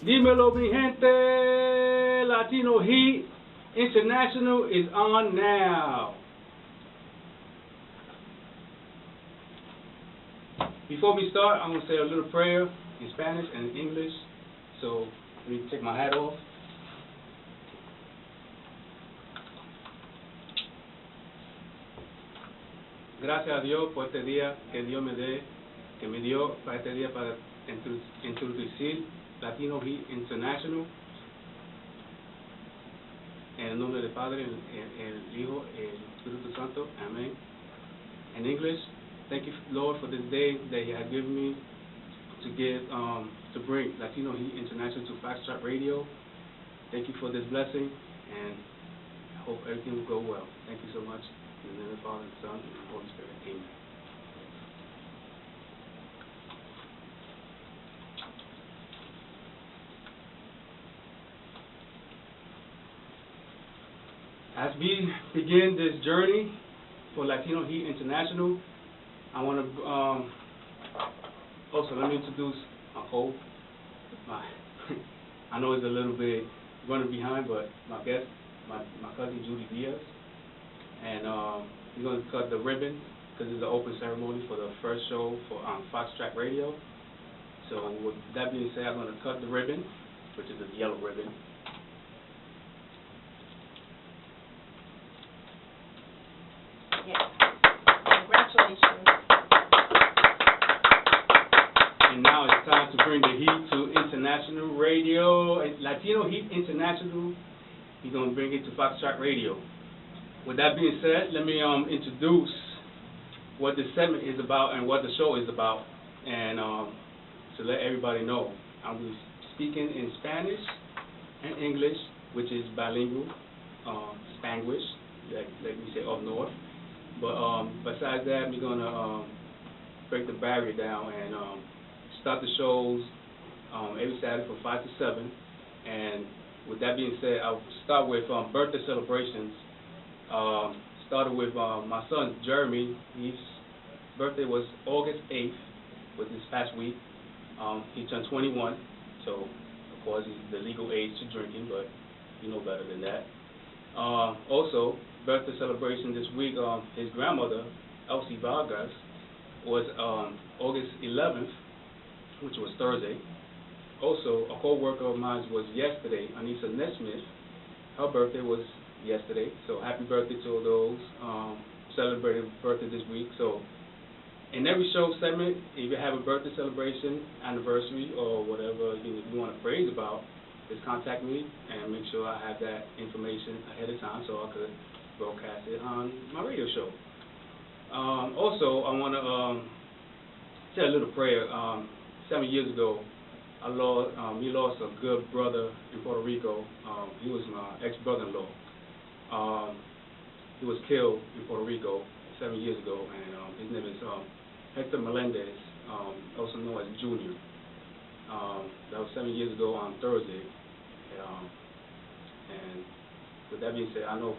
Dímelo, mi gente. Latino Heat International is on now. Before we start, I'm going to say a little prayer in Spanish and in English. So let me take my hat off. Gracias a Dios por este día que Dios que me dio para este día para introducir Latino Heat International. En el nombre del Padre, el Hijo, el Espíritu Santo. Amén. In English, thank you, Lord, for this day that you have given me to bring Latino Heat International to Fast Track Radio. Thank you for this blessing, and I hope everything will go well. Thank you so much. In the name of the Father, the Son, and the Holy Spirit. Amen. As we begin this journey for Latino Heat International, I want to also let me introduce my host. I know it's a little bit running behind, but my guest, my cousin Judy Diaz, and we're going to cut the ribbon because it's the open ceremony for the first show for Fox Track Radio. So with that being said, I'm going to cut the ribbon, which is a yellow ribbon. Congratulations. And now it's time to bring the heat to international radio, Latino Heat International. He's going to bring it to Fox Track Radio. With that being said, let me introduce what this segment is about and what the show is about, and to let everybody know, I'm going to be speaking in Spanish and English, which is bilingual, Spanglish, like we say up north. But besides that, we're going to break the barrier down and start the shows every Saturday from 5 to 7. And with that being said, I'll start with birthday celebrations. Started with my son, Jeremy. His birthday was August 8th, was this past week. He turned 21, so of course he's the legal age to drinking, but you know better than that. Also, birthday celebration this week, his grandmother, Elsie Vargas, was August 11th, which was Thursday. Also, a co-worker of mine was yesterday, Anissa Nesmith. Her birthday was yesterday, so happy birthday to all those celebrating birthday this week. So, in every show segment, if you have a birthday celebration, anniversary, or whatever you want to praise about, just contact me and make sure I have that information ahead of time so I could broadcast it on my radio show. Also, I want to say a little prayer. 7 years ago, we lost a good brother in Puerto Rico. He was my ex-brother-in-law. He was killed in Puerto Rico 7 years ago, and his name is Hector Melendez, also known as Junior. That was 7 years ago on Thursday. And with that being said, I know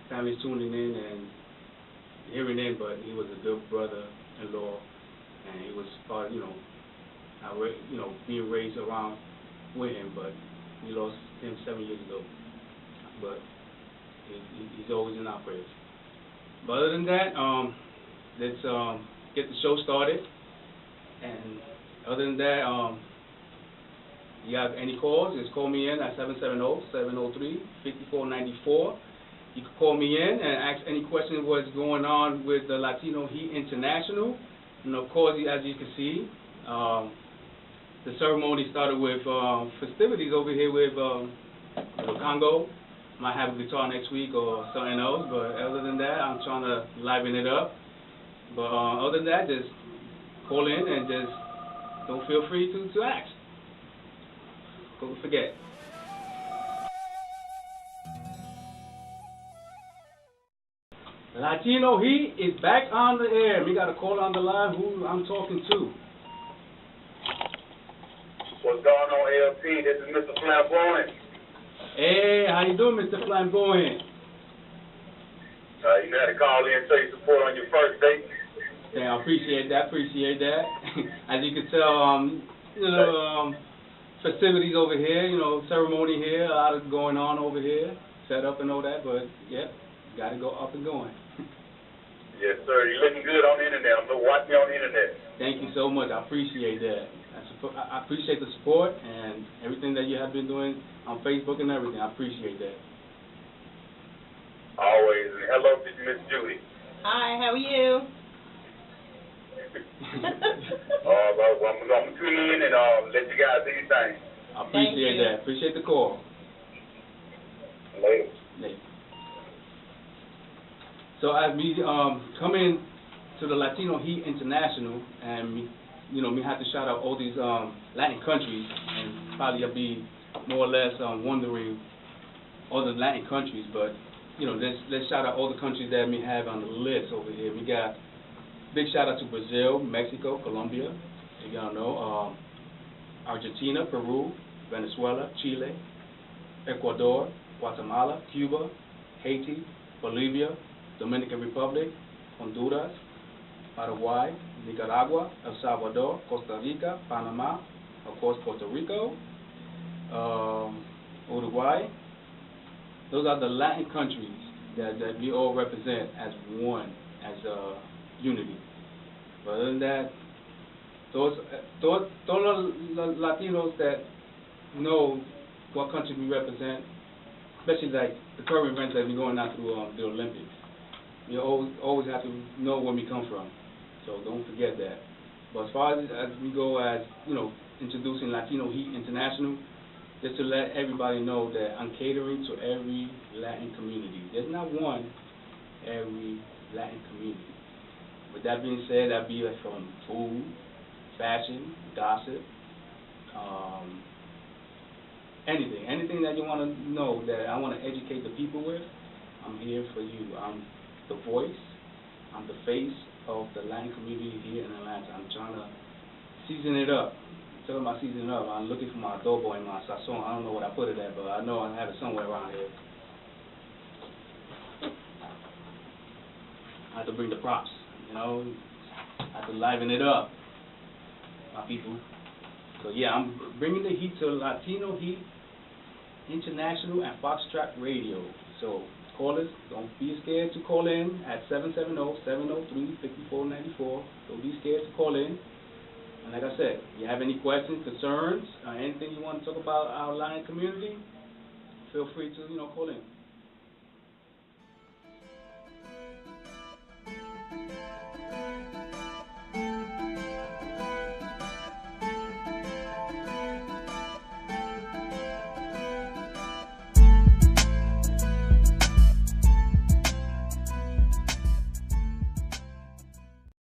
families tuning in and hearing in, but he was a good brother-in-law, and he was part, being raised around with him, but we lost him 7 years ago. But he's always in our prayers. But other than that, let's get the show started. And other than that, you have any calls, just call me in at 770-703-5494. You can call me in and ask any questions what's going on with the Latino Heat International. And of course, as you can see, the ceremony started with festivities over here with Congo. Might have a guitar next week or something else, but other than that, I'm trying to liven it up. But other than that, just call in and just don't feel free to ask. Don't forget. Latino Heat is back on the air. We got a caller on the line who I'm talking to. What's going on, LP? This is Mr. Flamboyant. Hey, how you doing, Mr. Flamboyant? You had to call in and show your support on your first date. Yeah, I appreciate that. As you can tell, festivities over here, you know, ceremony here, a lot of going on over here, set up and all that, but, yeah, got to go up and going. Yes, sir. You're looking good on the internet. I'm watching you on the internet. Thank you so much. I appreciate that. I appreciate the support and everything that you have been doing on Facebook and everything. I appreciate that. Always. And hello to Miss Judy. Hi, how are you? Well, I'm going to tune in and let you guys do your thing. I appreciate that. Appreciate the call. Later. Later. So as we come in to the Latino Heat International, and me have to shout out all these Latin countries, and probably you'll be more or less wondering all the Latin countries, but let's shout out all the countries that we have on the list over here. We got big shout out to Brazil, Mexico, Colombia, you gotta know, Argentina, Peru, Venezuela, Chile, Ecuador, Guatemala, Cuba, Haiti, Bolivia, Dominican Republic, Honduras, Paraguay, Nicaragua, El Salvador, Costa Rica, Panama, of course Puerto Rico, Uruguay. Those are the Latin countries that we all represent as one, as unity. But other than that, those Latinos that know what country we represent, especially like the current events that we're going out to the Olympics, you always have to know where we come from. So don't forget that. But as far as we go as, introducing Latino Heat International, just to let everybody know that I'm catering to every Latin community. There's not one, every Latin community. With that being said, that'd be from food, fashion, gossip, anything that you want to know that I want to educate the people with, I'm here for you. I'm the voice, I'm the face of the Latin community here in Atlanta. I'm trying to season it up. Talking about seasoning up, I'm looking for my adobo and my sazon. I don't know what I put it at, but I know I have it somewhere around here. I have to bring the props, I have to liven it up, my people. So yeah, I'm bringing the heat to Latino Heat International and Foxtrot Radio. So callers, don't be scared to call in at 770-703-5494. Don't be scared to call in. And like I said, if you have any questions, concerns, or anything you want to talk about our Latin community, feel free to, call in.